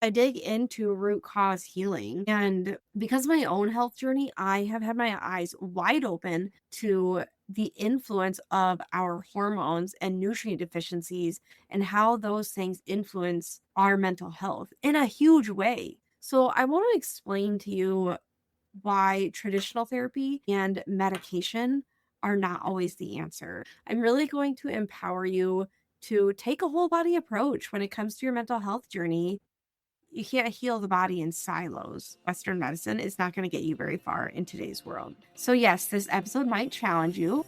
I dig into root cause healing. And because of my own health journey, I have had my eyes wide open to the influence of our hormones and nutrient deficiencies and how those things influence our mental health in a huge way. So, I want to explain to you why traditional therapy and medication are not always the answer. I'm really going to empower you to take a whole body approach when it comes to your mental health journey. You can't heal the body in silos. Western medicine is not going to get you very far in today's world. So, yes, this episode might challenge you.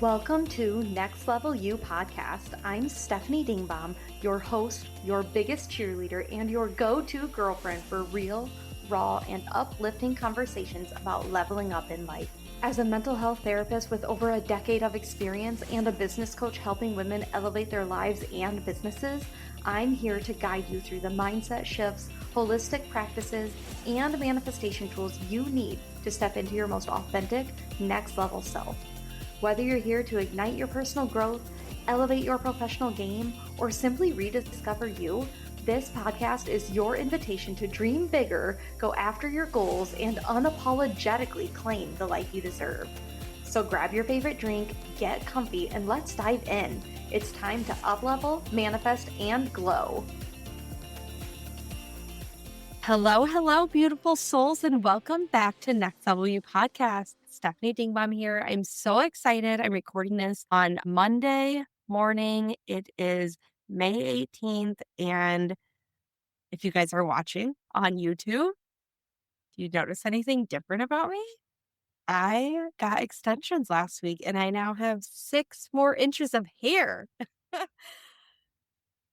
Welcome to Next Level You podcast. I'm Stefanie Dingbaum, your host, your biggest cheerleader, and your go-to girlfriend for real, raw, and uplifting conversations about leveling up in life. As a mental health therapist with over a decade of experience and a business coach helping women elevate their lives and businesses, I'm here to guide you through the mindset shifts, holistic practices, and manifestation tools you need to step into your most authentic, next level self. Whether you're here to ignite your personal growth, elevate your professional game, or simply rediscover you, this podcast is your invitation to dream bigger, go after your goals, and unapologetically claim the life you deserve. So grab your favorite drink, get comfy, and let's dive in. It's time to uplevel, manifest, and glow. Hello, beautiful souls, and welcome back to Next Level You podcast. Stefanie Dingbaum here. I'm so excited. I'm recording this on Monday morning. It is May 18th. And if you guys are watching on YouTube, do you notice anything different about me? I got extensions last week and I now have 6 more inches of hair.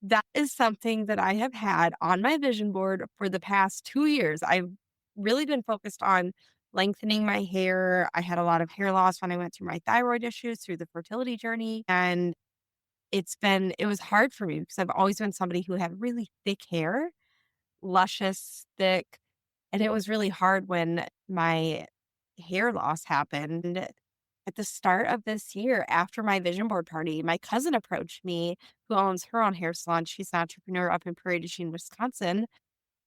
That is something that I have had on my vision board for the past 2 years. I've really been focused on lengthening my hair. I had a lot of hair loss when I went through my thyroid issues through the fertility journey. And it was hard for me because I've always been somebody who had really thick hair, luscious, thick. And it was really hard when my hair loss happened. At the start of this year, after my vision board party, my cousin approached me, who owns her own hair salon. She's an entrepreneur up in Prairie du Chien, Wisconsin.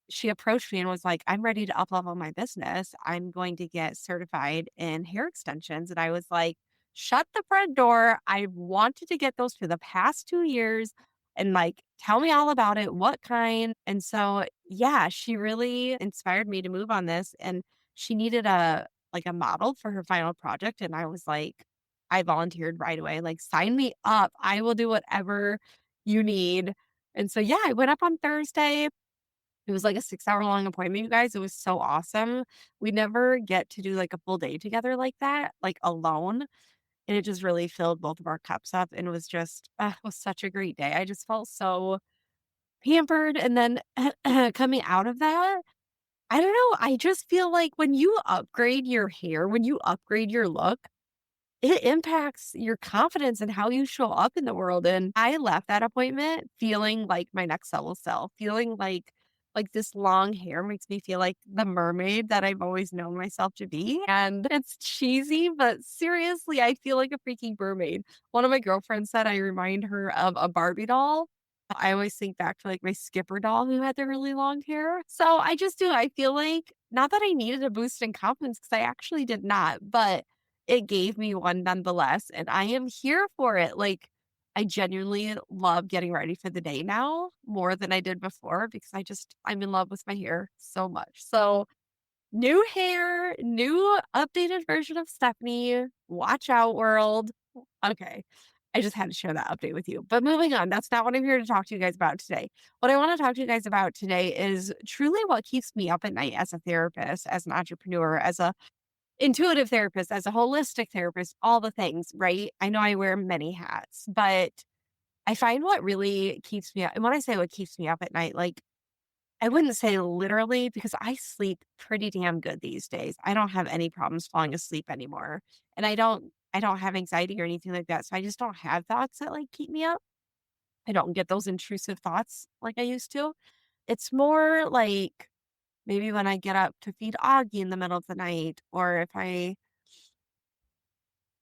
She approached me and was like, I'm ready to uplevel my business. I'm going to get certified in hair extensions. And I was like, shut the front door. I wanted to get those for the past 2 years and like, tell me all about it. What kind? And so, yeah, she really inspired me to move on this. And she needed a model for her final project. And I was like, I volunteered right away, like, sign me up. I will do whatever you need. And so, yeah, I went up on Thursday. It was like a 6-hour long appointment, you guys. It was so awesome. We never get to do like a full day together like that, like alone. And it just really filled both of our cups up. And it was just, it was such a great day. I just felt so pampered. And then coming out of that, I don't know. I just feel like when you upgrade your hair, when you upgrade your look, it impacts your confidence and how you show up in the world, and I left that appointment feeling like my next level self, feeling like this long hair makes me feel like the mermaid that I've always known myself to be, and it's cheesy, but seriously, I feel like a freaking mermaid. One of my girlfriends said I remind her of a Barbie doll. I always think back to like my Skipper doll who had the really long hair. So I just do. I feel like not that I needed a boost in confidence because I actually did not, but it gave me one nonetheless, and I am here for it. Like, I genuinely love getting ready for the day now more than I did before because I'm in love with my hair so much. So, new hair, new updated version of Stephanie. Watch out, world. Okay. I just had to share that update with you. But moving on, that's not what I'm here to talk to you guys about today. What I want to talk to you guys about today is truly what keeps me up at night as a therapist, as an entrepreneur, as a intuitive therapist, as a holistic therapist, all the things, right? I know I wear many hats, but I find what really keeps me up, and when I say what keeps me up at night, like I wouldn't say literally because I sleep pretty damn good these days. I don't have any problems falling asleep anymore. And I don't have anxiety or anything like that. So I just don't have thoughts that like keep me up. I don't get those intrusive thoughts like I used to. It's more like maybe when I get up to feed Augie in the middle of the night, or if I'm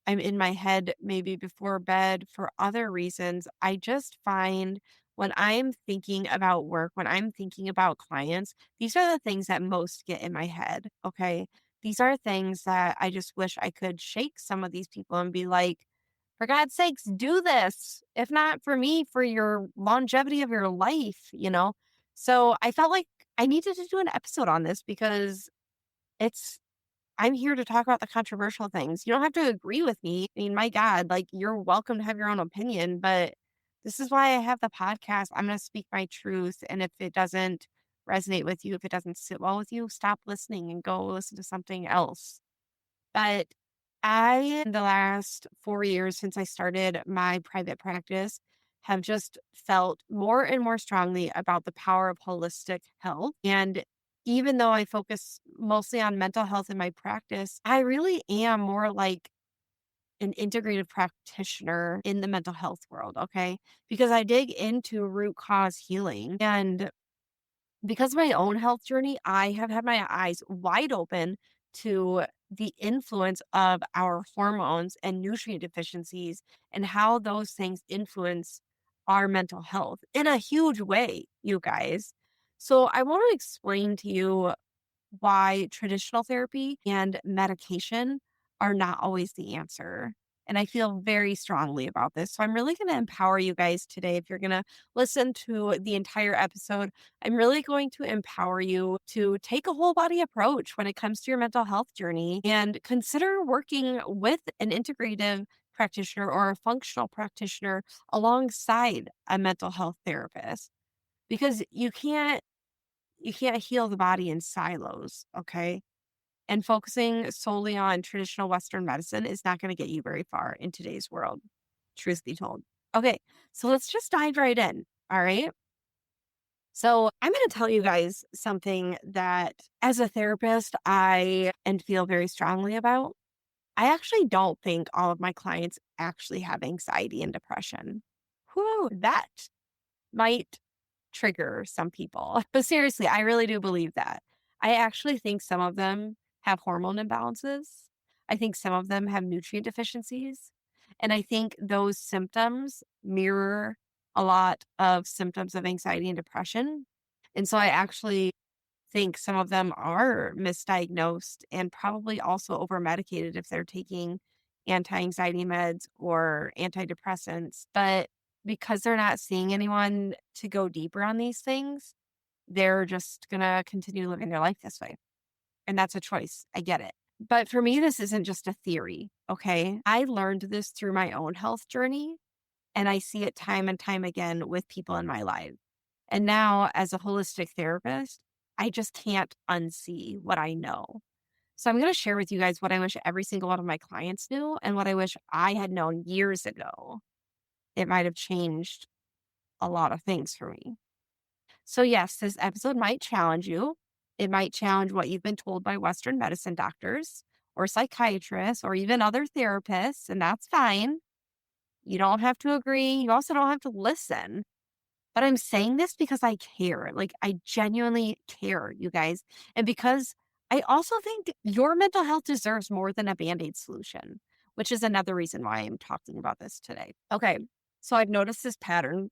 in my head maybe before bed for other reasons. I just find when I'm thinking about work, when I'm thinking about clients, these are the things that most get in my head. Okay. These are things that I just wish I could shake some of these people and be like, for God's sakes, do this. If not for me, for your longevity of your life. So I felt like I needed to do an episode on this because it's I'm here to talk about the controversial things. You don't have to agree with me. I mean, my God, like you're welcome to have your own opinion, but this is why I have the podcast. I'm going to speak my truth. And if it doesn't resonate with you, if it doesn't sit well with you, stop listening and go listen to something else. But in the last 4 years since I started my private practice, have just felt more and more strongly about the power of holistic health. And even though I focus mostly on mental health in my practice, I really am more like an integrative practitioner in the mental health world. Okay. Because I dig into root cause healing. And because of my own health journey, I have had my eyes wide open to the influence of our hormones and nutrient deficiencies and how those things influence our mental health in a huge way, you guys. So, I want to explain to you why traditional therapy and medication are not always the answer. And I feel very strongly about this. So I'm really going to empower you guys today. If you're going to listen to the entire episode, I'm really going to empower you to take a whole body approach when it comes to your mental health journey and consider working with an integrative practitioner or a functional practitioner alongside a mental health therapist because you can't heal the body in silos, okay? And focusing solely on traditional Western medicine is not going to get you very far in today's world, truth be told. Okay, so let's just dive right in. All right. So I'm going to tell you guys something that as a therapist, I and feel very strongly about. I actually don't think all of my clients actually have anxiety and depression. Whew, that might trigger some people. But seriously, I really do believe that. I actually think some of them have hormone imbalances. I think some of them have nutrient deficiencies. And I think those symptoms mirror a lot of symptoms of anxiety and depression. And so I actually think some of them are misdiagnosed and probably also over medicated if they're taking anti anxiety meds or antidepressants. But because they're not seeing anyone to go deeper on these things, they're just going to continue living their life this way. And that's a choice. I get it. But for me, this isn't just a theory. Okay. I learned this through my own health journey, and I see it time and time again with people in my life. And now, as a holistic therapist, I just can't unsee what I know. So, I'm going to share with you guys what I wish every single one of my clients knew and what I wish I had known years ago. It might have changed a lot of things for me. So, yes, this episode might challenge you. It might challenge what you've been told by Western medicine doctors or psychiatrists or even other therapists, and that's fine. You don't have to agree. You also don't have to listen. But I'm saying this because I care. Like, I genuinely care, you guys. And because I also think your mental health deserves more than a band aid solution, which is another reason why I'm talking about this today. Okay. So I've noticed this pattern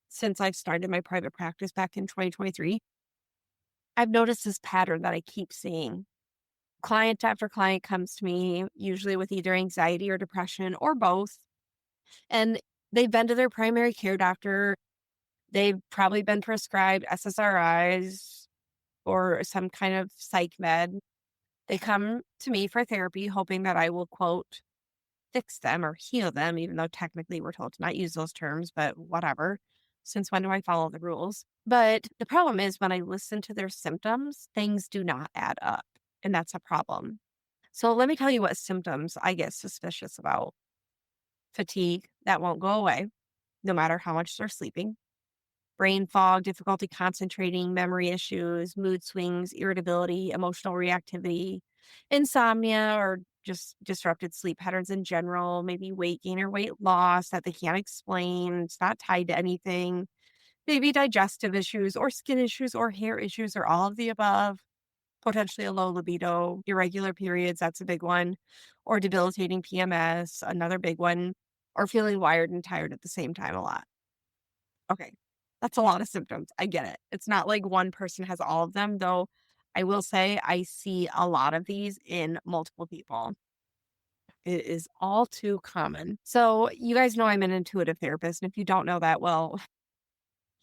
since I've started my private practice back in 2023. I've noticed this pattern that I keep seeing. Client after client comes to me, usually with either anxiety or depression or both. And they've been to their primary care doctor. They've probably been prescribed SSRIs or some kind of psych med. They come to me for therapy, hoping that I will, quote, fix them or heal them, even though technically we're told to not use those terms, but whatever. Since when do I follow the rules? But the problem is when I listen to their symptoms, things do not add up. And that's a problem. So let me tell you what symptoms I get suspicious about: fatigue that won't go away, no matter how much they're sleeping; brain fog, difficulty concentrating, memory issues, mood swings, irritability, emotional reactivity; insomnia or just disrupted sleep patterns in general, maybe weight gain or weight loss that they can't explain. It's not tied to anything. Maybe digestive issues or skin issues or hair issues or all of the above. Potentially a low libido, irregular periods, that's a big one, or debilitating PMS, another big one, or feeling wired and tired at the same time a lot. Okay. That's a lot of symptoms. I get it. It's not like one person has all of them, though I will say I see a lot of these in multiple people. It is all too common. So, you guys know I'm an intuitive therapist. And if you don't know that, well,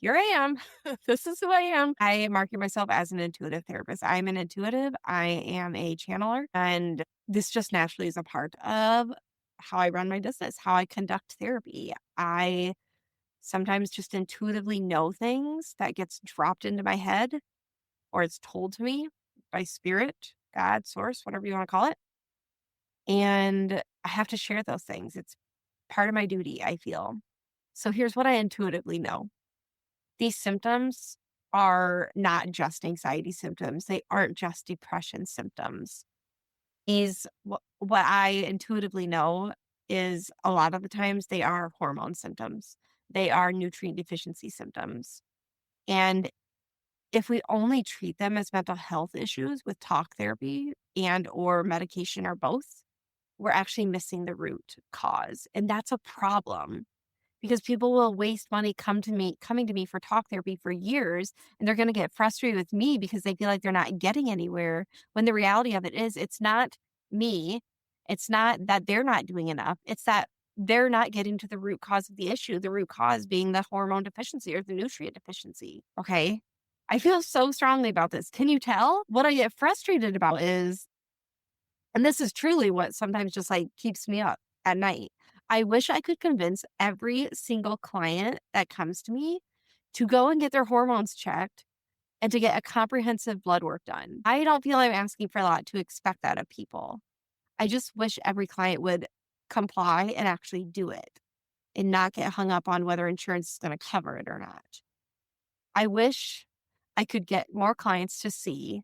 here I am. This is who I am. I market myself as an intuitive therapist. I'm an intuitive, I am a channeler, and this just naturally is a part of how I run my business, how I conduct therapy. I sometimes just intuitively know things that gets dropped into my head or it's told to me by spirit, God, source, whatever you want to call it. And I have to share those things. It's part of my duty, I feel. So here's what I intuitively know. These symptoms are not just anxiety symptoms. They aren't just depression symptoms. What I intuitively know is a lot of the times they are hormone symptoms. They are nutrient deficiency symptoms. And if we only treat them as mental health issues with talk therapy and or medication or both, we're actually missing the root cause. And that's a problem because people will waste money coming to me for talk therapy for years, and they're going to get frustrated with me because they feel like they're not getting anywhere, when the reality of it is it's not me. It's not that they're not doing enough. It's that they're not getting to the root cause of the issue, the root cause being the hormone deficiency or the nutrient deficiency. Okay. I feel so strongly about this. Can you tell? What I get frustrated about is, and this is truly what sometimes just like keeps me up at night. I wish I could convince every single client that comes to me to go and get their hormones checked and to get a comprehensive blood work done. I don't feel I'm asking for a lot to expect that of people. I just wish every client would comply and actually do it and not get hung up on whether insurance is going to cover it or not. I wish I could get more clients to see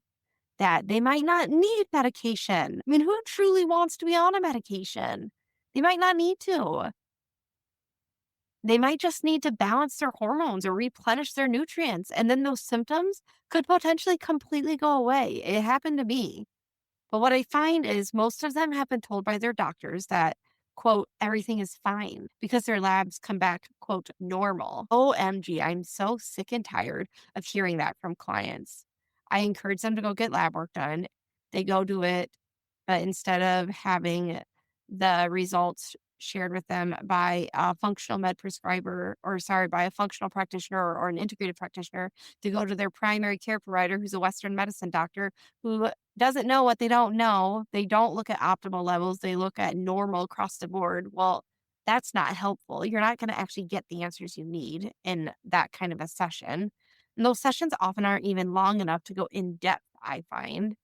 that they might not need medication. I mean, who truly wants to be on a medication? They might not need to. They might just need to balance their hormones or replenish their nutrients. And then those symptoms could potentially completely go away. It happened to me. But what I find is most of them have been told by their doctors that, quote, everything is fine because their labs come back, quote, normal. OMG, I'm so sick and tired of hearing that from clients. I encourage them to go get lab work done. They go do it, but instead of having the results shared with them by a functional med prescriber, or sorry, by a functional practitioner or an integrative practitioner, to go to their primary care provider, who's a Western medicine doctor who doesn't know what they don't know. They don't look at optimal levels. They look at normal across the board. Well, that's not helpful. You're not going to actually get the answers you need in that kind of a session. And those sessions often aren't even long enough to go in depth, I find.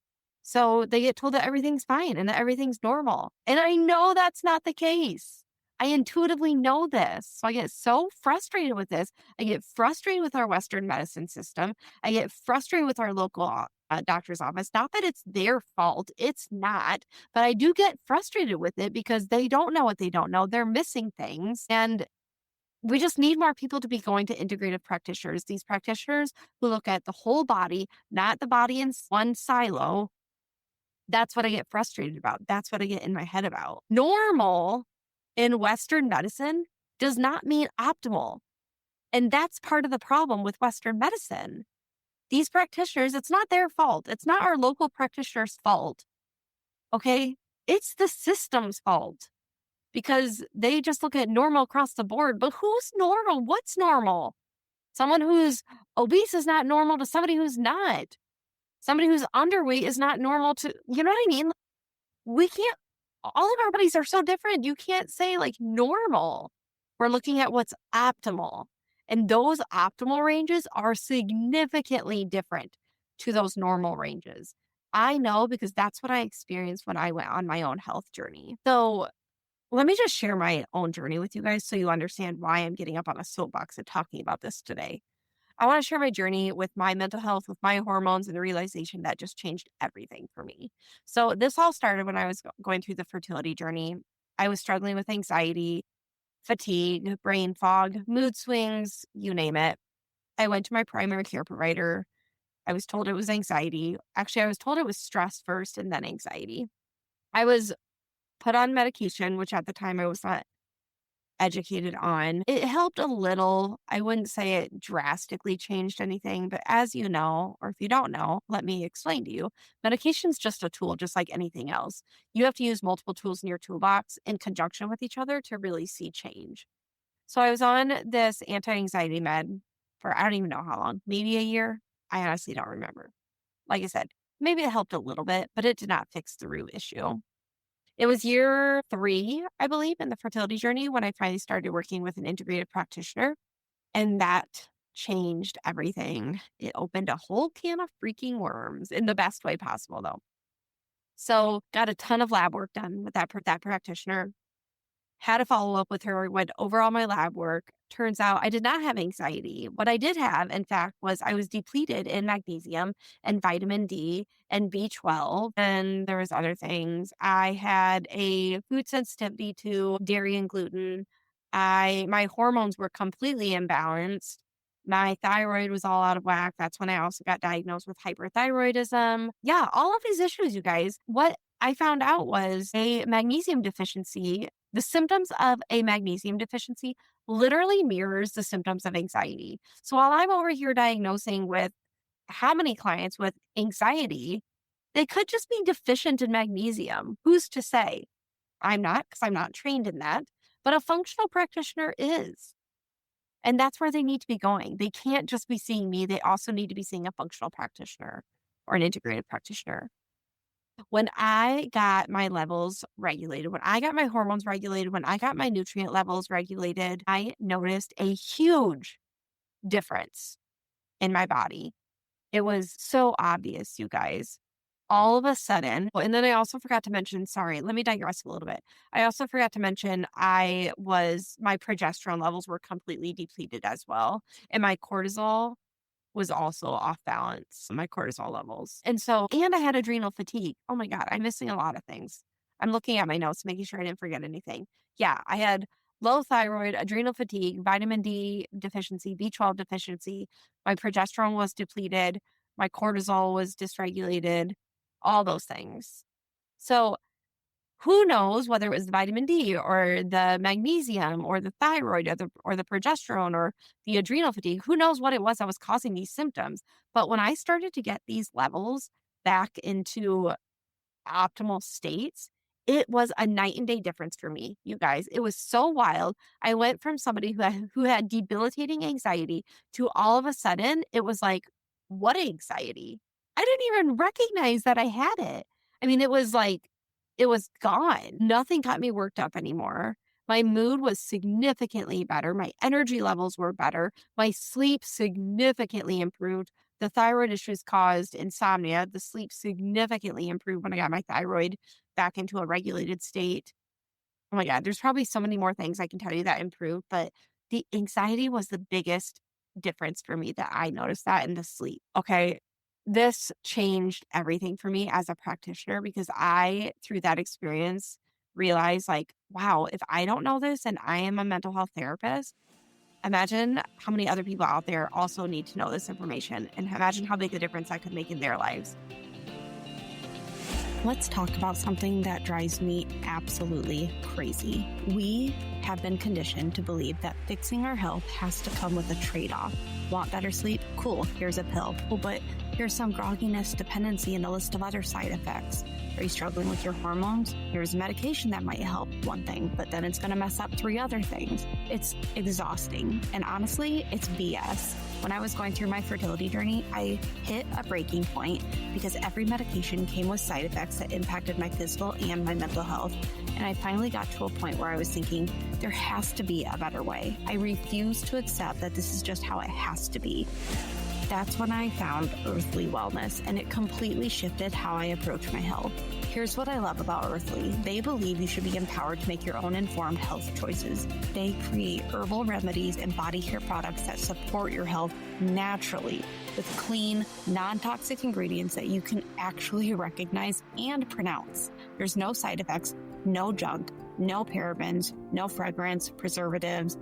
So they get told that everything's fine and that everything's normal. And I know that's not the case. I intuitively know this. So I get so frustrated with this. I get frustrated with our Western medicine system. I get frustrated with our local doctor's office. Not that it's their fault, it's not. But I do get frustrated with it because they don't know what they don't know. They're missing things. And we just need more people to be going to integrative practitioners, these practitioners who look at the whole body, not the body in one silo. That's what I get frustrated about. That's what I get in my head about. Normal in Western medicine does not mean optimal. And that's part of the problem with Western medicine. These practitioners, it's not their fault. It's not our local practitioner's fault. Okay. It's the system's fault because they just look at normal across the board. But who's normal? What's normal? Someone who's obese is not normal to somebody who's not. Somebody who's underweight is not normal to, you know what I mean? We can't, all of our bodies are so different. You can't say like normal. We're looking at what's optimal. And those optimal ranges are significantly different to those normal ranges. I know because that's what I experienced when I went on my own health journey. So let me just share my own journey with you guys so you understand why I'm getting up on a soapbox and talking about this today. I want to share my journey with my mental health, with my hormones, and the realization that just changed everything for me. So, this all started when I was going through the fertility journey. I was struggling with anxiety, fatigue, brain fog, mood swings, you name it. I went to my primary care provider. I was told it was anxiety. Actually, I was told it was stress first and then anxiety. I was put on medication, which at the time I was not educated on. It helped a little. I wouldn't say it drastically changed anything, but as you know, or if you don't know, let me explain to you. Medication's just a tool, just like anything else. You have to use multiple tools in your toolbox in conjunction with each other to really see change. So I was on this anti-anxiety med for I don't even know how long, maybe a year. I honestly don't remember. Like I said, maybe it helped a little bit, but it did not fix the root issue. It was year 3, I believe, in the fertility journey when I finally started working with an integrative practitioner, and that changed everything. It opened a whole can of freaking worms in the best way possible, though. So, got a ton of lab work done with that practitioner. Had a follow-up with her, went over all my lab work. Turns out I did not have anxiety. What I did have, in fact, was I was depleted in magnesium and vitamin D and B12, and there was other things. I had a food sensitivity to dairy and gluten. My hormones were completely imbalanced. My thyroid was all out of whack. That's when I also got diagnosed with hyperthyroidism. Yeah, all of these issues, you guys. What I found out was a magnesium deficiency. The symptoms of a magnesium deficiency literally mirrors the symptoms of anxiety. So while I'm over here diagnosing with how many clients with anxiety, they could just be deficient in magnesium. Who's to say? I'm not, because I'm not trained in that, but a functional practitioner is. And that's where they need to be going. They can't just be seeing me. They also need to be seeing a functional practitioner or an integrated practitioner. When I got my levels regulated, when I got my hormones regulated, when I got my nutrient levels regulated, I noticed a huge difference in my body. It was so obvious, you guys. All of a sudden, and then I also forgot to mention, sorry, let me digress a little bit. I also forgot to mention my progesterone levels were completely depleted as well. And my cortisol was also off balance, my cortisol levels. And I had adrenal fatigue. Oh my God, I'm missing a lot of things. I'm looking at my notes, making sure I didn't forget anything. Yeah, I had low thyroid, adrenal fatigue, vitamin D deficiency, B12 deficiency. My progesterone was depleted. My cortisol was dysregulated, all those things. So who knows whether it was the vitamin D or the magnesium or the thyroid or the progesterone or the adrenal fatigue? Who knows what it was that was causing these symptoms? But when I started to get these levels back into optimal states, it was a night and day difference for me, you guys. It was so wild. I went from somebody who had debilitating anxiety to all of a sudden it was like, what anxiety? I didn't even recognize that I had it. I mean, it was like it was gone. Nothing got me worked up anymore. My mood was significantly better. My energy levels were better. My sleep significantly improved. The thyroid issues caused insomnia. The sleep significantly improved when I got my thyroid back into a regulated state. Oh my God, there's probably so many more things I can tell you that improved, but the anxiety was the biggest difference for me that I noticed that in the sleep. Okay. This changed everything for me as a practitioner because through that experience, realized like, wow, if I don't know this and I am a mental health therapist, imagine how many other people out there also need to know this information and imagine how big a difference that could make in their lives. Let's talk about something that drives me absolutely crazy. We have been conditioned to believe that fixing our health has to come with a trade-off. Want better sleep? Cool, here's a pill. Oh, but here's some grogginess, dependency, and a list of other side effects. Are you struggling with your hormones? Here's a medication that might help one thing, but then it's going to mess up 3 other things. It's exhausting. And honestly, it's BS. When I was going through my fertility journey, I hit a breaking point because every medication came with side effects that impacted my physical and my mental health. And I finally got to a point where I was thinking, there has to be a better way. I refuse to accept that this is just how it has to be. That's when I found Earthly Wellness, and it completely shifted how I approach my health. Here's what I love about Earthly. They believe you should be empowered to make your own informed health choices. They create herbal remedies and body care products that support your health naturally with clean, non-toxic ingredients that you can actually recognize and pronounce. There's no side effects, no junk, no parabens, no fragrance, preservatives,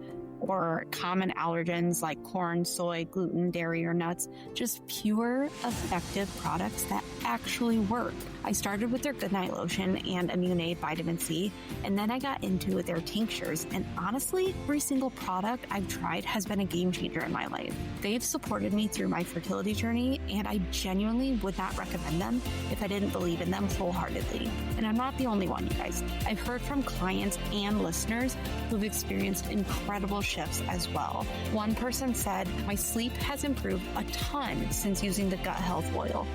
or common allergens like corn, soy, gluten, dairy, or nuts. Just pure, effective products that actually work. I started with their Goodnight Lotion and Immunate Vitamin C, and then I got into their tinctures. And honestly, every single product I've tried has been a game changer in my life. They've supported me through my fertility journey, and I genuinely would not recommend them if I didn't believe in them wholeheartedly. And I'm not the only one, you guys. I've heard from clients and listeners who've experienced incredible shifts as well. One person said, "My sleep has improved a ton since using the gut health oil."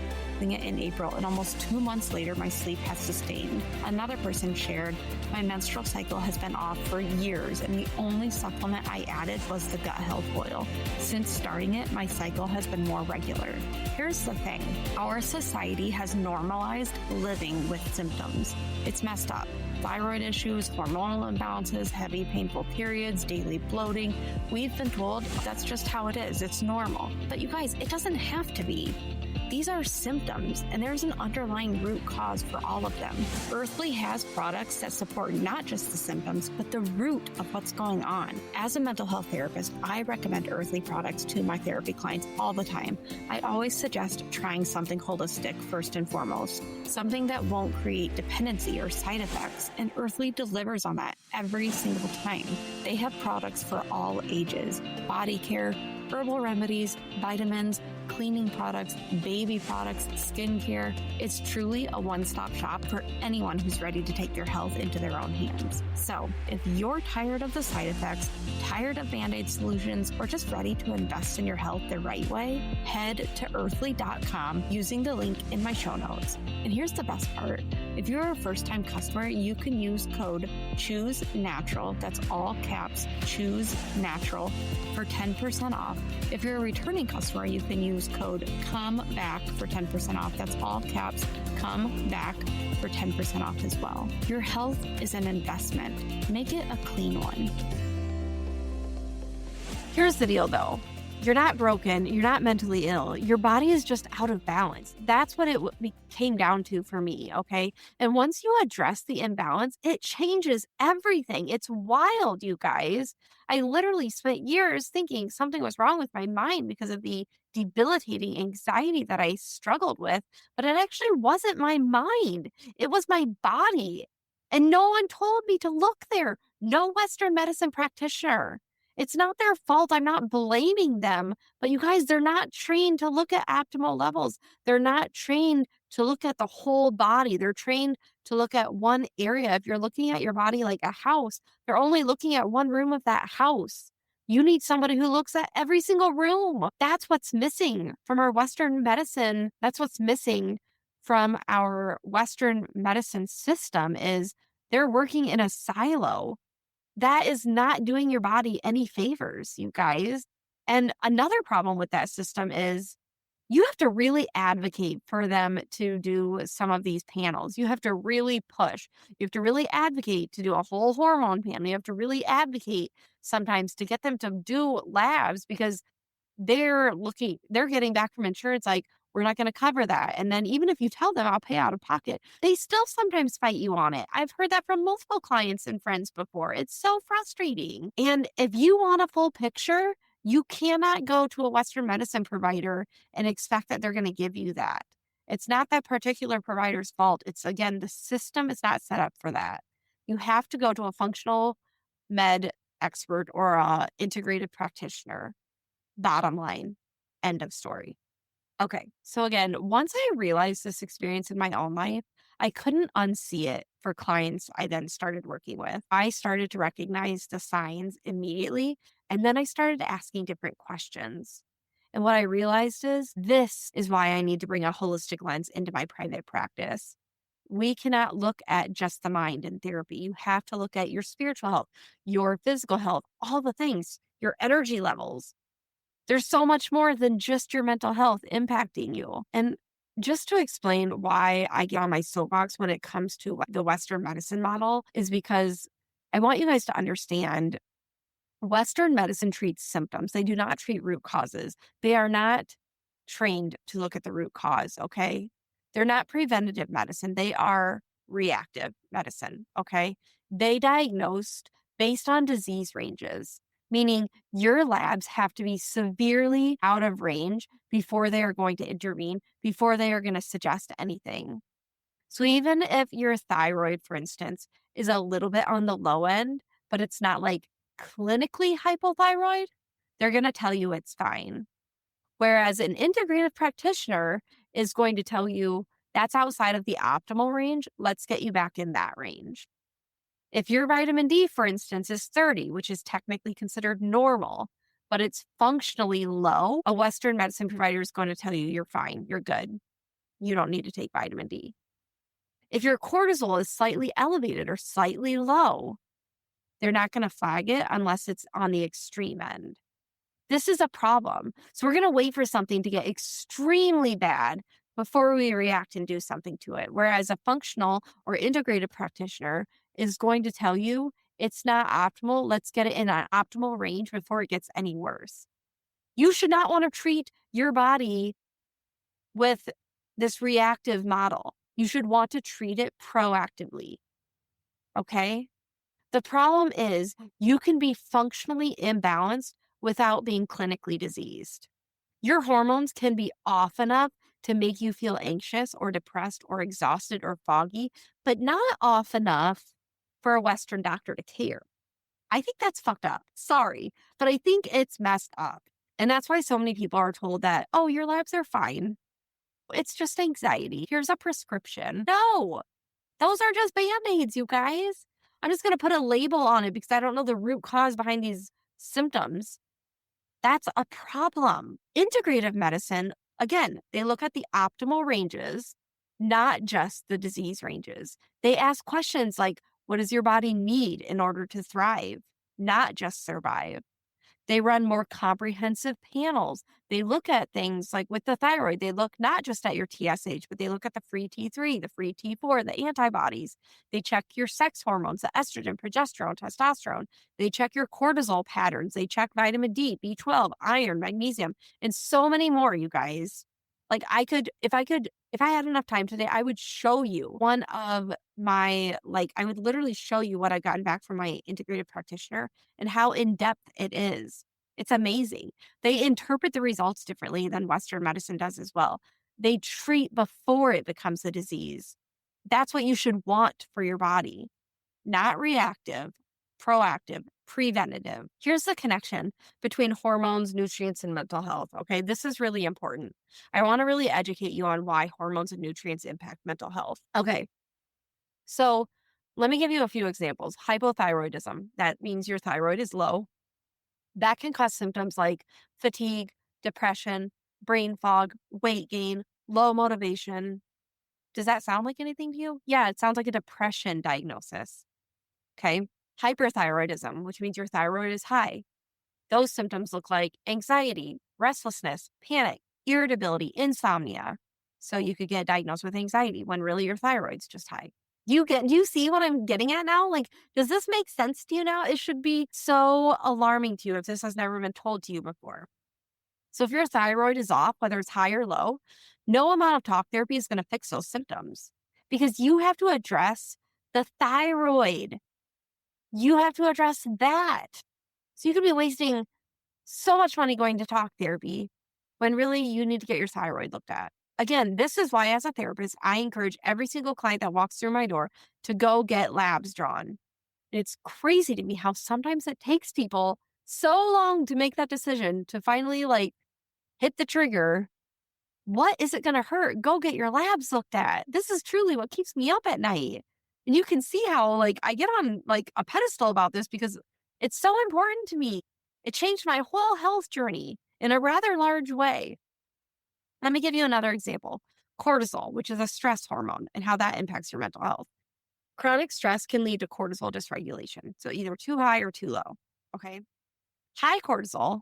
It in April, and almost 2 months later, my sleep has sustained. Another person shared, "My menstrual cycle has been off for years, and the only supplement I added was the gut health oil. Since starting it, my cycle has been more regular." Here's the thing. Our society has normalized living with symptoms. It's messed up. Thyroid issues, hormonal imbalances, heavy, painful periods, daily bloating. We've been told that's just how it is. It's normal. But you guys, it doesn't have to be. These are symptoms, and there's an underlying root cause for all of them. Earthly has products that support not just the symptoms, but the root of what's going on. As a mental health therapist, I recommend Earthly products to my therapy clients all the time. I always suggest trying something holistic first and foremost, something that won't create dependency or side effects, and Earthly delivers on that every single time. They have products for all ages, body care, herbal remedies, vitamins, cleaning products, baby products, skincare. It's truly a one-stop shop for anyone who's ready to take their health into their own hands. So if you're tired of the side effects, tired of Band-Aid solutions, or just ready to invest in your health the right way, head to earthly.com using the link in my show notes. And here's the best part. If you're a first-time customer, you can use code CHOOSENATURAL, that's all caps, CHOOSENATURAL, for 10% off. If you're a returning customer, you can use code COMEBACK for 10% off. That's all caps, COMEBACK for 10% off as well. Your health is an investment. Make it a clean one. Here's the deal though. You're not broken. You're not mentally ill. Your body is just out of balance. That's what it came down to for me. Okay. And once you address the imbalance, it changes everything. It's wild, you guys. I literally spent years thinking something was wrong with my mind because of the debilitating anxiety that I struggled with. But it actually wasn't my mind, it was my body. And no one told me to look there. No Western medicine practitioner. It's not their fault. I'm not blaming them. But you guys, they're not trained to look at optimal levels. They're not trained to look at the whole body. They're trained to look at one area. If you're looking at your body like a house, they're only looking at one room of that house. You need somebody who looks at every single room. That's what's missing from our Western medicine. That's what's missing from our Western medicine system is they're working in a silo. That is not doing your body any favors, you guys. And another problem with that system is you have to really advocate for them to do some of these panels. You have to really push. You have to really advocate to do a whole hormone panel. You have to really advocate sometimes to get them to do labs because they're getting back from insurance like, we're not going to cover that. And then even if you tell them I'll pay out of pocket, they still sometimes fight you on it. I've heard that from multiple clients and friends before. It's so frustrating. And if you want a full picture, you cannot go to a Western medicine provider and expect that they're going to give you that. It's not that particular provider's fault. It's again, the system is not set up for that. You have to go to a functional med expert or a integrative practitioner. Bottom line, end of story. Okay. So again, once I realized this experience in my own life, I couldn't unsee it for clients I then started working with. I started to recognize the signs immediately, and then I started asking different questions. And what I realized is this is why I need to bring a holistic lens into my private practice. We cannot look at just the mind in therapy. You have to look at your spiritual health, your physical health, all the things, your energy levels. There's so much more than just your mental health impacting you. And just to explain why I get on my soapbox when it comes to the Western medicine model is because I want you guys to understand Western medicine treats symptoms. They do not treat root causes. They are not trained to look at the root cause. Okay. They're not preventative medicine. They are reactive medicine. Okay. They diagnosed based on disease ranges. meaning your labs have to be severely out of range before they are going to intervene, before they are going to suggest anything. So even if your thyroid, for instance, is a little bit on the low end, but it's not like clinically hypothyroid, they're going to tell you it's fine. Whereas an integrative practitioner is going to tell you that's outside of the optimal range. Let's get you back in that range. If your vitamin D, for instance, is 30, which is technically considered normal, but it's functionally low, a Western medicine provider is going to tell you you're fine, you're good. You don't need to take vitamin D. If your cortisol is slightly elevated or slightly low, they're not going to flag it unless it's on the extreme end. This is a problem. So we're going to wait for something to get extremely bad before we react and do something to it. Whereas a functional or integrated practitioner is going to tell you it's not optimal. Let's get it in an optimal range before it gets any worse. You should not want to treat your body with this reactive model. You should want to treat it proactively. Okay. The problem is you can be functionally imbalanced without being clinically diseased. Your hormones can be off enough to make you feel anxious or depressed or exhausted or foggy, but not off enough for a Western doctor to care. I think that's fucked up. Sorry, but I think it's messed up. And that's why so many people are told that, oh, your labs are fine. It's just anxiety. Here's a prescription. No, those are just band-aids, you guys. I'm just going to put a label on it because I don't know the root cause behind these symptoms. That's a problem. Integrative medicine, again, they look at the optimal ranges, not just the disease ranges. They ask questions like, what does your body need in order to thrive, not just survive? They run more comprehensive panels. They look at things like with the thyroid, they look not just at your TSH, but they look at the free T3, the free T4, the antibodies. They check your sex hormones, the estrogen, progesterone, testosterone. They check your cortisol patterns. They check vitamin D, B12, iron, magnesium, and so many more, you guys. Like if I had enough time today, I would show you one of I would literally show you what I've gotten back from my integrated practitioner and how in depth it is. It's amazing. They interpret the results differently than Western medicine does as well. They treat before it becomes a disease. That's what you should want for your body, not reactive, proactive, preventative. Here's the connection between hormones, nutrients, and mental health. Okay. This is really important. I want to really educate you on why hormones and nutrients impact mental health. Okay. So let me give you a few examples. Hypothyroidism, that means your thyroid is low. That can cause symptoms like fatigue, depression, brain fog, weight gain, low motivation. Does that sound like anything to you? Yeah, it sounds like a depression diagnosis. Okay. Hyperthyroidism, which means your thyroid is high. Those symptoms look like anxiety, restlessness, panic, irritability, insomnia. So you could get diagnosed with anxiety when really your thyroid's just high. Do you see what I'm getting at now? Like, does this make sense to you now? It should be so alarming to you if this has never been told to you before. So if your thyroid is off, whether it's high or low, no amount of talk therapy is going to fix those symptoms because you have to address the thyroid. You have to address that. So you could be wasting so much money going to talk therapy when really you need to get your thyroid looked at. Again, this is why, as a therapist, I encourage every single client that walks through my door to go get labs drawn. It's crazy to me how sometimes it takes people so long to make that decision to finally hit the trigger. What is it going to hurt? Go get your labs looked at. This is truly what keeps me up at night. And you can see how I get on a pedestal about this because it's so important to me. It changed my whole health journey in a rather large way. Let me give you another example. Cortisol, which is a stress hormone, and how that impacts your mental health. Chronic stress can lead to cortisol dysregulation. So either too high or too low. Okay. High cortisol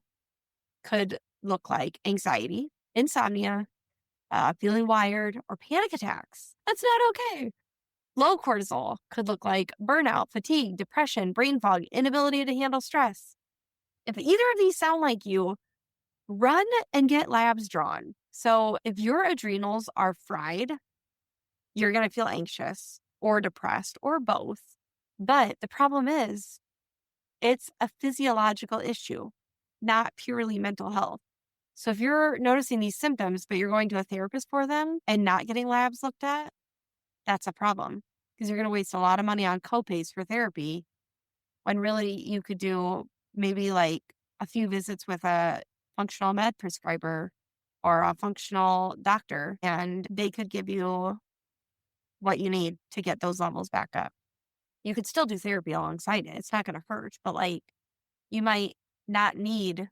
could look like anxiety, insomnia, feeling wired, or panic attacks. That's not okay. Low cortisol could look like burnout, fatigue, depression, brain fog, inability to handle stress. If either of these sound like you, run and get labs drawn. So if your adrenals are fried, you're going to feel anxious or depressed or both. But the problem is It's a physiological issue, not purely mental health. So if you're noticing these symptoms, but you're going to a therapist for them and not getting labs looked at, that's a problem because you're going to waste a lot of money on copays for therapy when really you could do maybe like a few visits with a functional med prescriber or a functional doctor, and they could give you what you need to get those levels back up. You could still do therapy alongside it. It's not going to hurt, but like you might not need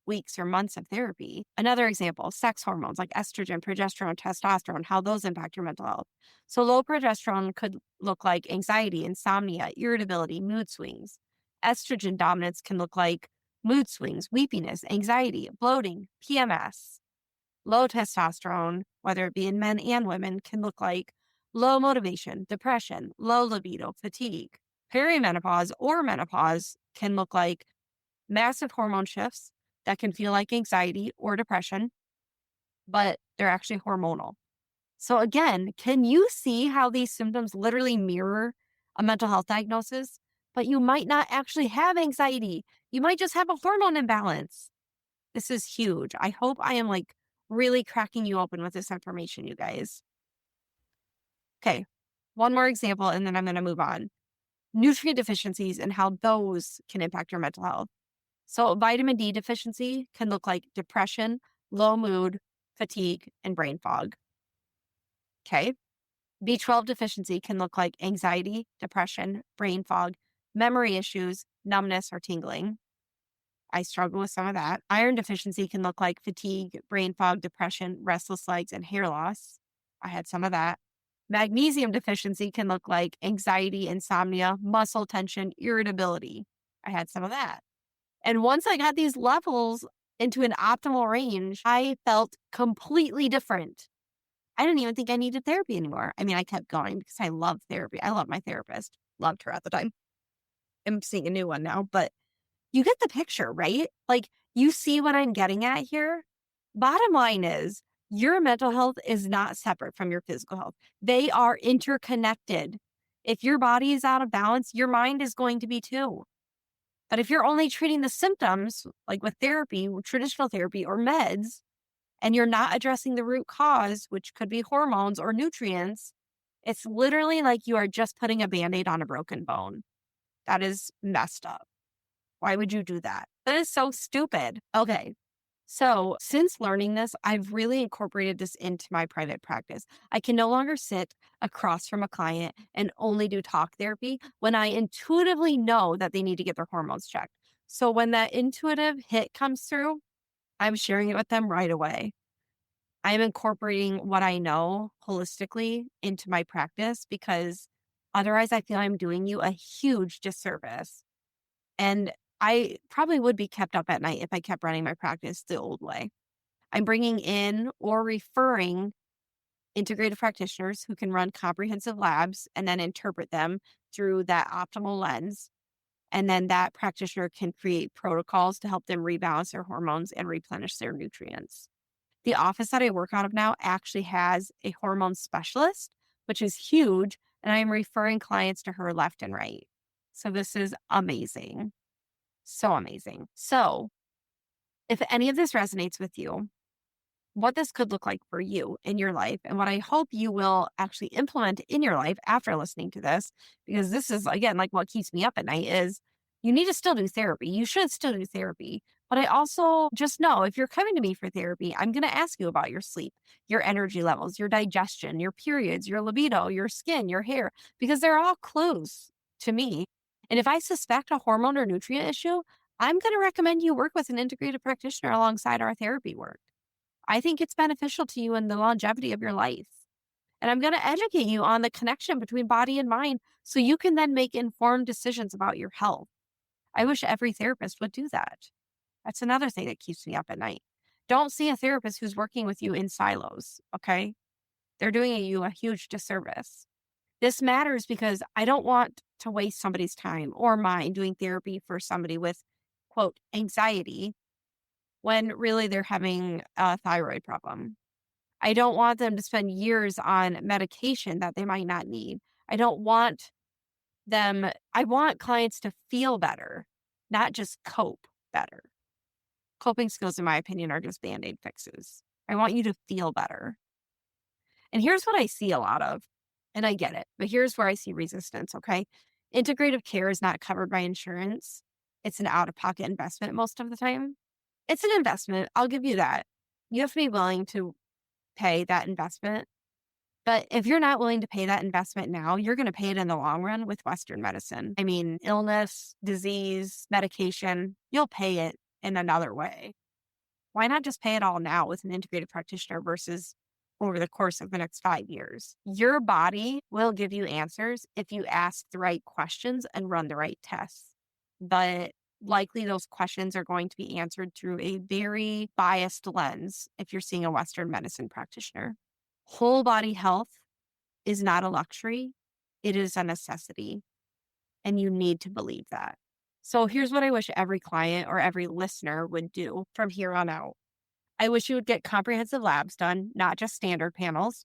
weeks or months of therapy. Another example, sex hormones like estrogen, progesterone, testosterone, how those impact your mental health. So, low progesterone could look like anxiety, insomnia, irritability, mood swings. Estrogen dominance can look like mood swings, weepiness, anxiety, bloating, PMS. Low testosterone, whether it be in men and women, can look like low motivation, depression, low libido, fatigue. Perimenopause or menopause can look like massive hormone shifts that can feel like anxiety or depression, but they're actually hormonal. So, again, can you see how these symptoms literally mirror a mental health diagnosis? But you might not actually have anxiety. You might just have a hormone imbalance. This is huge. I hope I am like really cracking you open with this information, you guys. Okay, one more example, and then I'm going to move on. Nutrient deficiencies and how those can impact your mental health. So, vitamin D deficiency can look like depression, low mood, fatigue, and brain fog. Okay. B12 deficiency can look like anxiety, depression, brain fog, memory issues, numbness, or tingling. I struggle with some of that. Iron deficiency can look like fatigue, brain fog, depression, restless legs, and hair loss. I had some of that. Magnesium deficiency can look like anxiety, insomnia, muscle tension, irritability. I had some of that. And once I got these levels into an optimal range, I felt completely different. I didn't even think I needed therapy anymore. I mean, I kept going because I love therapy. I love my therapist. Loved her at the time. I'm seeing a new one now, but you get the picture, right? Like, you see what I'm getting at here? Bottom line is, your mental health is not separate from your physical health. They are interconnected. If your body is out of balance, your mind is going to be too. But if you're only treating the symptoms, like with therapy, traditional therapy, or meds, and you're not addressing the root cause, which could be hormones or nutrients, it's literally like you are just putting a band aid on a broken bone. That is messed up. Why would you do that? That is so stupid. Okay. So, since learning this, I've really incorporated this into my private practice. I can no longer sit across from a client and only do talk therapy when I intuitively know that they need to get their hormones checked. So, when that intuitive hit comes through, I'm sharing it with them right away. I'm incorporating what I know holistically into my practice because otherwise, I feel I'm doing you a huge disservice. And I probably would be kept up at night if I kept running my practice the old way. I'm bringing in or referring integrative practitioners who can run comprehensive labs and then interpret them through that optimal lens. And then that practitioner can create protocols to help them rebalance their hormones and replenish their nutrients. The office that I work out of now actually has a hormone specialist, which is huge. And I am referring clients to her left and right. So this is amazing. So amazing. So, if any of this resonates with you, what this could look like for you in your life, and what I hope you will actually implement in your life after listening to this, because this is, again, like what keeps me up at night is you need to still do therapy. You should still do therapy. But I also just know if you're coming to me for therapy, I'm going to ask you about your sleep, your energy levels, your digestion, your periods, your libido, your skin, your hair, because they're all clues to me. And if I suspect a hormone or nutrient issue, I'm going to recommend you work with an integrative practitioner alongside our therapy work. I think it's beneficial to you in the longevity of your life. And I'm going to educate you on the connection between body and mind so you can then make informed decisions about your health. I wish every therapist would do that. That's another thing that keeps me up at night. Don't see a therapist who's working with you in silos, okay? They're doing you a huge disservice. This matters because I don't want to waste somebody's time or mine doing therapy for somebody with, quote, anxiety when really they're having a thyroid problem. I don't want them to spend years on medication that they might not need. I don't want I want clients to feel better. not just cope better. Coping skills, in my opinion, are just band aid fixes. I want you to feel better. And here's what I see a lot of, and I get it, but here's where I see resistance, okay? Integrative care is not covered by insurance. It's an out of pocket investment most of the time. It's an investment. I'll give you that. You have to be willing to pay that investment. But if you're not willing to pay that investment now, you're going to pay it in the long run with Western medicine. I mean, illness, disease, medication, you'll pay it in another way. Why not just pay it all now with an integrated practitioner versus over the course of the next 5 years? Your body will give you answers if you ask the right questions and run the right tests. But likely those questions are going to be answered through a very biased lens if you're seeing a Western medicine practitioner. Whole body health is not a luxury, it is a necessity. And you need to believe that. So here's what I wish every client or every listener would do from here on out. I wish you would get comprehensive labs done, not just standard panels.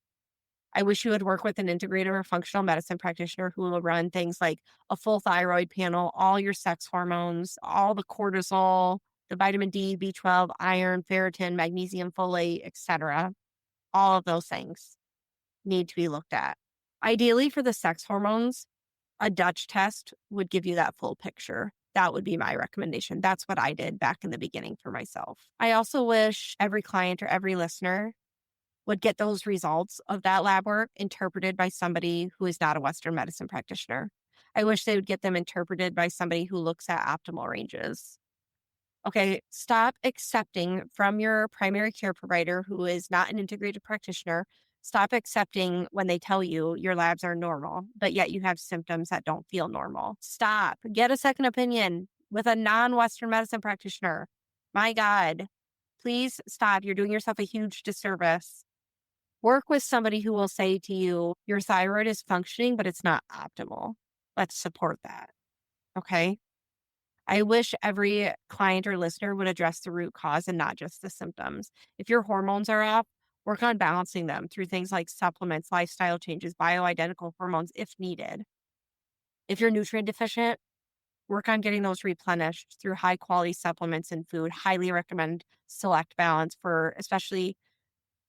I wish you would work with an integrative or functional medicine practitioner who will run things like a full thyroid panel, all your sex hormones, all the cortisol, the vitamin D, B12, iron, ferritin, magnesium, folate, etc. All of those things need to be looked at. Ideally, for the sex hormones, a Dutch test would give you that full picture. That would be my recommendation. That's what I did back in the beginning for myself. I also wish every client or every listener would get those results of that lab work interpreted by somebody who is not a Western medicine practitioner. I wish they would get them interpreted by somebody who looks at optimal ranges. Okay, stop accepting from your primary care provider who is not an integrated practitioner. Stop accepting when they tell you your labs are normal, but yet you have symptoms that don't feel normal. Stop. Get a second opinion with a non Western medicine practitioner. My God, please stop. You're doing yourself a huge disservice. Work with somebody who will say to you, your thyroid is functioning, but it's not optimal. Let's support that. Okay. I wish every client or listener would address the root cause and not just the symptoms. If your hormones are off, work on balancing them through things like supplements, lifestyle changes, bioidentical hormones if needed. If you're nutrient deficient, work on getting those replenished through high quality supplements and food. Highly recommend Select Balance for especially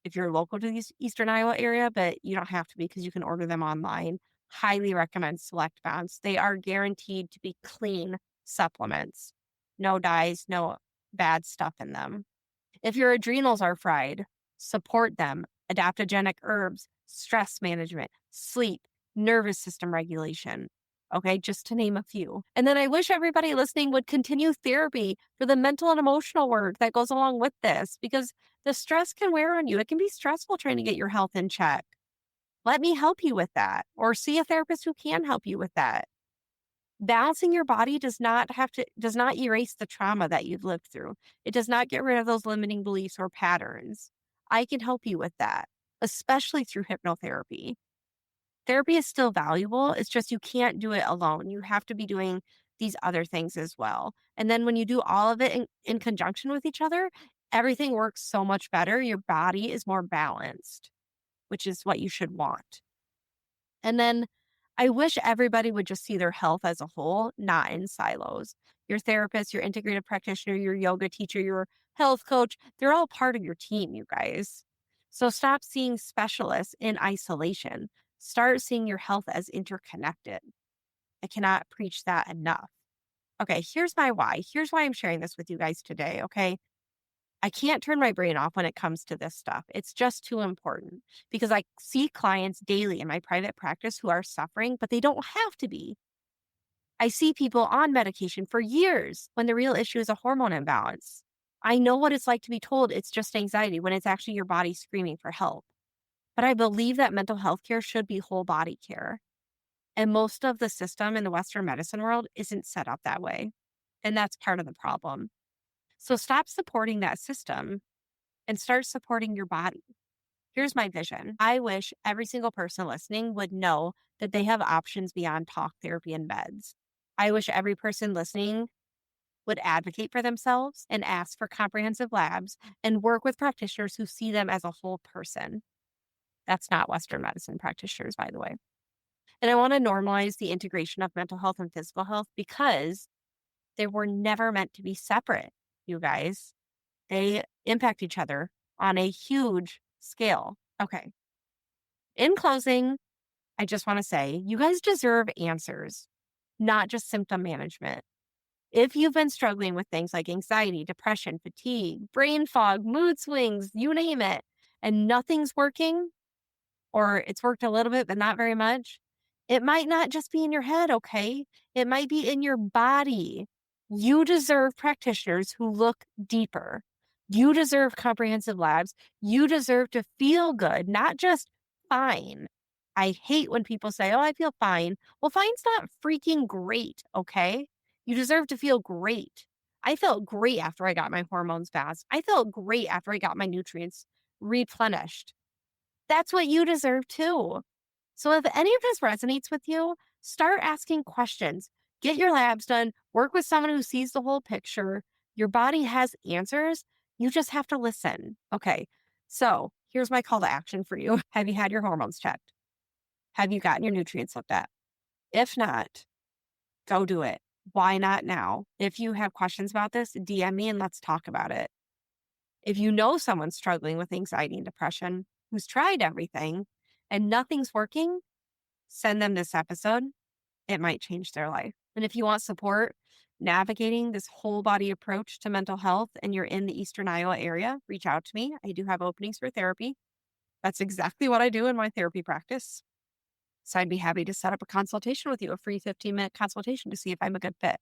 if you're local to the Eastern Iowa area, but you don't have to be because you can order them online. Highly recommend Select Bounce. They are guaranteed to be clean supplements. No dyes, no bad stuff in them. If your adrenals are fried, support them. Adaptogenic herbs, stress management, sleep, nervous system regulation. Okay, just to name a few. And then I wish everybody listening would continue therapy for the mental and emotional work that goes along with this because the stress can wear on you. It can be stressful trying to get your health in check. Let me help you with that, or see a therapist who can help you with that. Balancing your body does not erase the trauma that you've lived through. It does not get rid of those limiting beliefs or patterns. I can help you with that, especially through hypnotherapy. Therapy is still valuable. It's just you can't do it alone. You have to be doing these other things as well. And then when you do all of it in conjunction with each other, everything works so much better. Your body is more balanced, which is what you should want. And then I wish everybody would just see their health as a whole, not in silos. Your therapist, your integrative practitioner, your yoga teacher, your health coach, they're all part of your team, you guys. So stop seeing specialists in isolation. Start seeing your health as interconnected. I cannot preach that enough. Okay, here's my why. Here's why I'm sharing this with you guys today. Okay. I can't turn my brain off when it comes to this stuff. It's just too important because I see clients daily in my private practice who are suffering, but they don't have to be. I see people on medication for years when the real issue is a hormone imbalance. I know what it's like to be told it's just anxiety when it's actually your body screaming for help. But I believe that mental health care should be whole body care. And most of the system in the Western medicine world isn't set up that way. And that's part of the problem. So stop supporting that system and start supporting your body. Here's my vision. I wish every single person listening would know that they have options beyond talk therapy and meds. I wish every person listening would advocate for themselves and ask for comprehensive labs and work with practitioners who see them as a whole person. That's not Western medicine practitioners, by the way. And I want to normalize the integration of mental health and physical health because They were never meant to be separate, you guys. They impact each other on a huge scale. Okay. In closing, I just want to say you guys deserve answers, not just symptom management. If you've been struggling with things like anxiety, depression, fatigue, brain fog, mood swings, you name it, and nothing's working, or it's worked a little bit, but not very much, it might not just be in your head, okay? It might be in your body. You deserve practitioners who look deeper. You deserve comprehensive labs. You deserve to feel good, not just fine. I hate when people say, oh, I feel fine. Well, fine's not freaking great, okay? You deserve to feel great. I felt great after I got my hormones fast. I felt great after I got my nutrients replenished. That's what you deserve too. So if any of this resonates with you, start asking questions. Get your labs done. Work with someone who sees the whole picture. Your body has answers. You just have to listen. Okay. So here's my call to action for you. Have you had your hormones checked? Have you gotten your nutrients looked at? If not, go do it. Why not now? If you have questions about this, DM me and let's talk about it. If you know someone struggling with anxiety and depression who's tried everything and nothing's working, send them this episode. It might change their life. And if you want support navigating this whole body approach to mental health and you're in the Eastern Iowa area, reach out to me. I do have openings for therapy. That's exactly what I do in my therapy practice. So I'd be happy to set up a consultation with you, a free 15-minute consultation to see if I'm a good fit.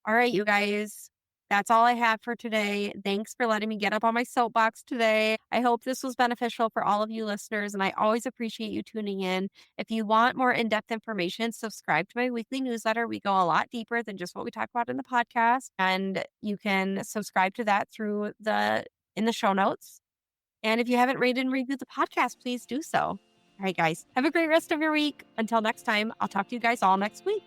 All right, you guys, that's all I have for today. Thanks for letting me get up on my soapbox today. I hope this was beneficial for all of you listeners, and I always appreciate you tuning in. If you want more in-depth information, subscribe to my weekly newsletter. We go a lot deeper than just what we talk about in the podcast, and you can subscribe to that through in the show notes. And if you haven't rated and reviewed the podcast, please do so. All right, guys, have a great rest of your week. Until next time, I'll talk to you guys all next week.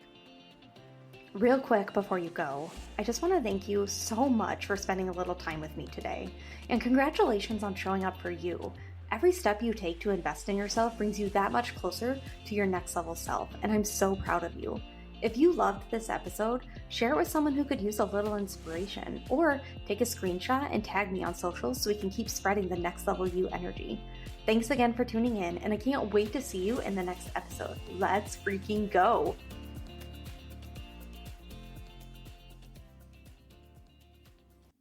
Real quick before you go, I just want to thank you so much for spending a little time with me today. And congratulations on showing up for you. Every step you take to invest in yourself brings you that much closer to your next level self, and I'm so proud of you. If you loved this episode, share it with someone who could use a little inspiration, or take a screenshot and tag me on social so we can keep spreading the next level you energy. Thanks again for tuning in, and I can't wait to see you in the next episode. Let's freaking go!